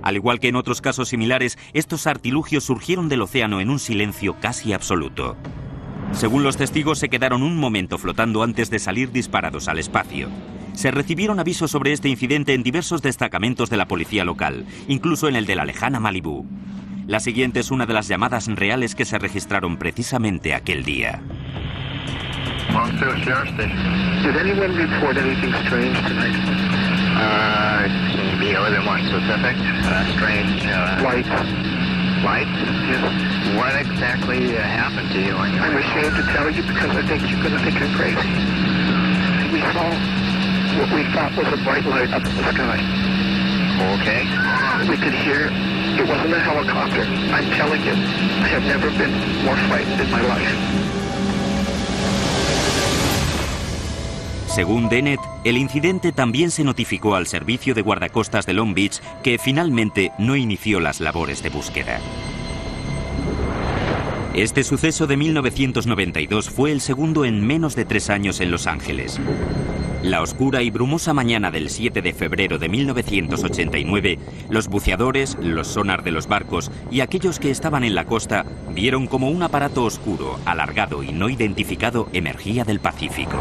Al igual que en otros casos similares, estos artilugios surgieron del océano en un silencio casi absoluto. Según los testigos, se quedaron un momento flotando antes de salir disparados al espacio. Se recibieron avisos sobre este incidente en diversos destacamentos de la policía local, incluso en el de la lejana Malibú. La siguiente es una de las llamadas reales que se registraron precisamente aquel día. Did anyone report anything strange tonight? Be more than one specific. Strange lights. Lights? Yes. What exactly happened to you? I'm ashamed to tell you because I think you're going to think I'm crazy. We saw what we thought was a bright light up in the sky. Okay. We could hear. It wasn't a helicopter. I'm telling you, I have never been more frightened in my life. Según Dennett, el incidente también se notificó al servicio de guardacostas de Long Beach, que finalmente no inició las labores de búsqueda. Este suceso de 1992 fue el segundo en menos de 3 años en Los Ángeles. La oscura y brumosa mañana del 7 de febrero de 1989, los buceadores, los sonar de los barcos y aquellos que estaban en la costa vieron como un aparato oscuro, alargado y no identificado emergía del Pacífico.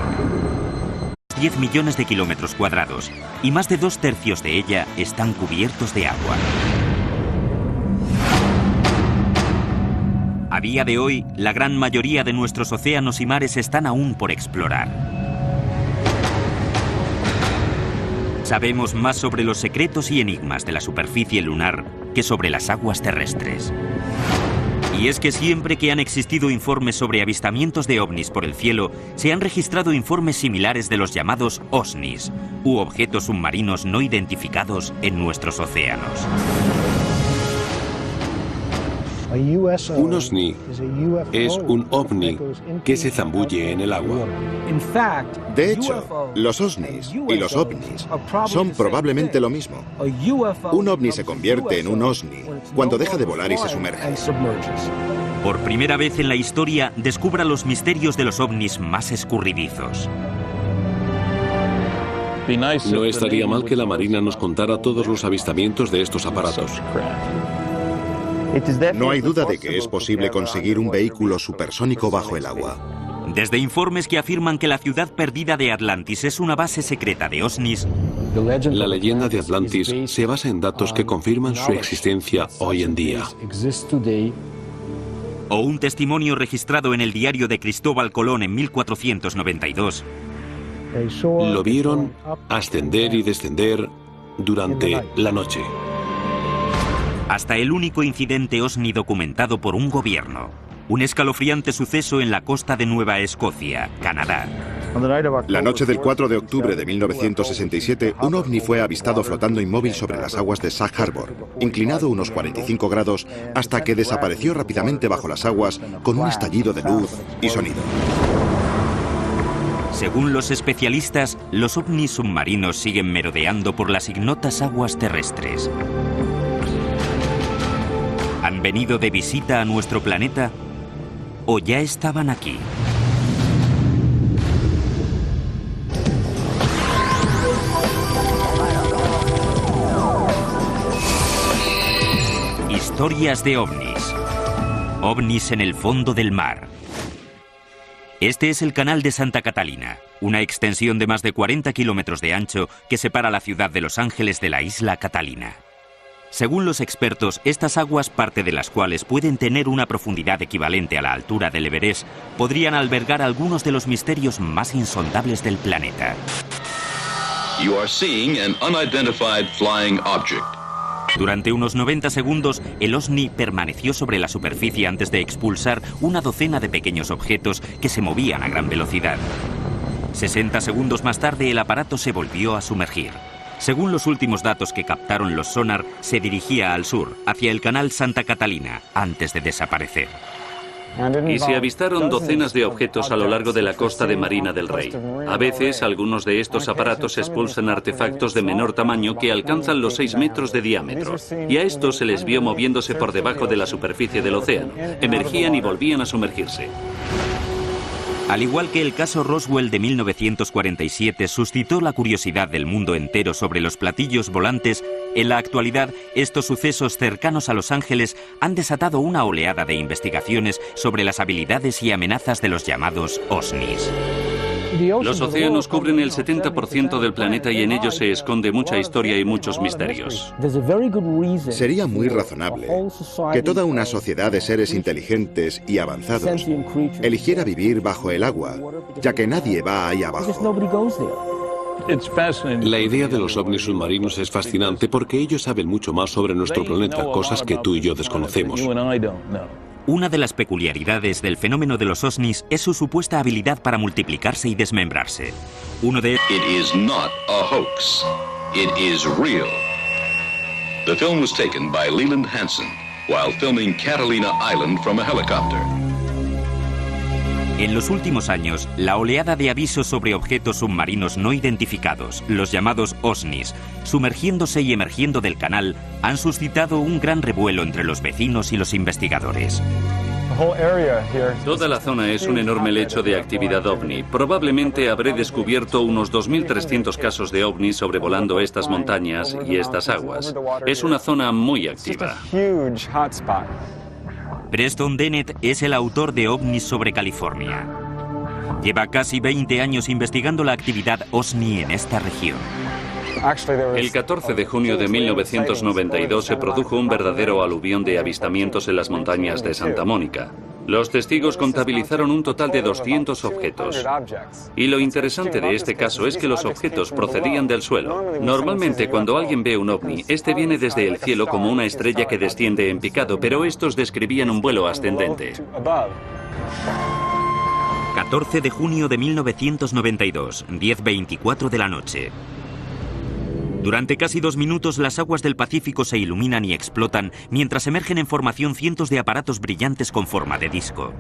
10 millones de kilómetros cuadrados, y más de 2/3 de ella están cubiertos de agua. A día de hoy, la gran mayoría de nuestros océanos y mares están aún por explorar. Sabemos más sobre los secretos y enigmas de la superficie lunar que sobre las aguas terrestres. Y es que siempre que han existido informes sobre avistamientos de ovnis por el cielo, se han registrado informes similares de los llamados OSNIs, u objetos submarinos no identificados en nuestros océanos. Un OSNI es un ovni que se zambulle en el agua. De hecho, los OSNIs y los ovnis son probablemente lo mismo. Un ovni se convierte en un OSNI cuando deja de volar y se sumerge. Por primera vez en la historia, descubra los misterios de los ovnis más escurridizos. No estaría mal que la Marina nos contara todos los avistamientos de estos aparatos. No hay duda de que es posible conseguir un vehículo supersónico bajo el agua. Desde informes que afirman que la ciudad perdida de Atlantis es una base secreta de OSNIs, la leyenda de Atlantis se basa en datos que confirman su existencia hoy en día. O un testimonio registrado en el diario de Cristóbal Colón en 1492. Lo vieron ascender y descender durante la noche. Hasta el único incidente OSNI documentado por un gobierno. Un escalofriante suceso en la costa de Nueva Escocia, Canadá. La noche del 4 de octubre de 1967, un ovni fue avistado flotando inmóvil sobre las aguas de Sag Harbor, inclinado unos 45 grados, hasta que desapareció rápidamente bajo las aguas con un estallido de luz y sonido. Según los especialistas, los ovnis submarinos siguen merodeando por las ignotas aguas terrestres. ¿Han venido de visita a nuestro planeta? ¿O ya estaban aquí? Historias de ovnis. OVNIs en el fondo del mar. Este es el canal de Santa Catalina, una extensión de más de 40 kilómetros de ancho que separa la ciudad de Los Ángeles de la isla Catalina. Según los expertos, estas aguas, parte de las cuales pueden tener una profundidad equivalente a la altura del Everest, podrían albergar algunos de los misterios más insondables del planeta. You are seeing an unidentified flying object. Durante unos 90 segundos, el OSNI permaneció sobre la superficie antes de expulsar una docena de pequeños objetos que se movían a gran velocidad. 60 segundos más tarde, el aparato se volvió a sumergir. Según los últimos datos que captaron los sonar, se dirigía al sur, hacia el canal Santa Catalina, antes de desaparecer. Y se avistaron docenas de objetos a lo largo de la costa de Marina del Rey. A veces, algunos de estos aparatos expulsan artefactos de menor tamaño que alcanzan los 6 metros de diámetro. Y a estos se les vio moviéndose por debajo de la superficie del océano. Emergían y volvían a sumergirse. Al igual que el caso Roswell de 1947 suscitó la curiosidad del mundo entero sobre los platillos volantes, en la actualidad estos sucesos cercanos a Los Ángeles han desatado una oleada de investigaciones sobre las habilidades y amenazas de los llamados OSNIs. Los océanos cubren el 70% del planeta y en ellos se esconde mucha historia y muchos misterios. Sería muy razonable que toda una sociedad de seres inteligentes y avanzados eligiera vivir bajo el agua, ya que nadie va ahí abajo. La idea de los ovnis submarinos es fascinante porque ellos saben mucho más sobre nuestro planeta, cosas que tú y yo desconocemos. Una de las peculiaridades del fenómeno de los OSNIs es su supuesta habilidad para multiplicarse y desmembrarse. Uno de It is not a hoax. It is real. The film was taken by Leland Hansen while filming Catalina Island from a helicopter. En los últimos años, la oleada de avisos sobre objetos submarinos no identificados, los llamados OSNIs, sumergiéndose y emergiendo del canal, han suscitado un gran revuelo entre los vecinos y los investigadores. Toda la zona es un enorme lecho de actividad ovni. Probablemente habré descubierto unos 2.300 casos de ovnis sobrevolando estas montañas y estas aguas. Es una zona muy activa. Preston Dennett es el autor de OVNIs sobre California. Lleva casi 20 años investigando la actividad OSNI en esta región. El 14 de junio de 1992 se produjo un verdadero aluvión de avistamientos en las montañas de Santa Mónica. Los testigos contabilizaron un total de 200 objetos. Y lo interesante de este caso es que los objetos procedían del suelo. Normalmente cuando alguien ve un ovni, este viene desde el cielo como una estrella que desciende en picado, pero estos describían un vuelo ascendente. 14 de junio de 1992, 10:24 de la noche. Durante casi 2 minutos las aguas del Pacífico se iluminan y explotan mientras emergen en formación cientos de aparatos brillantes con forma de disco.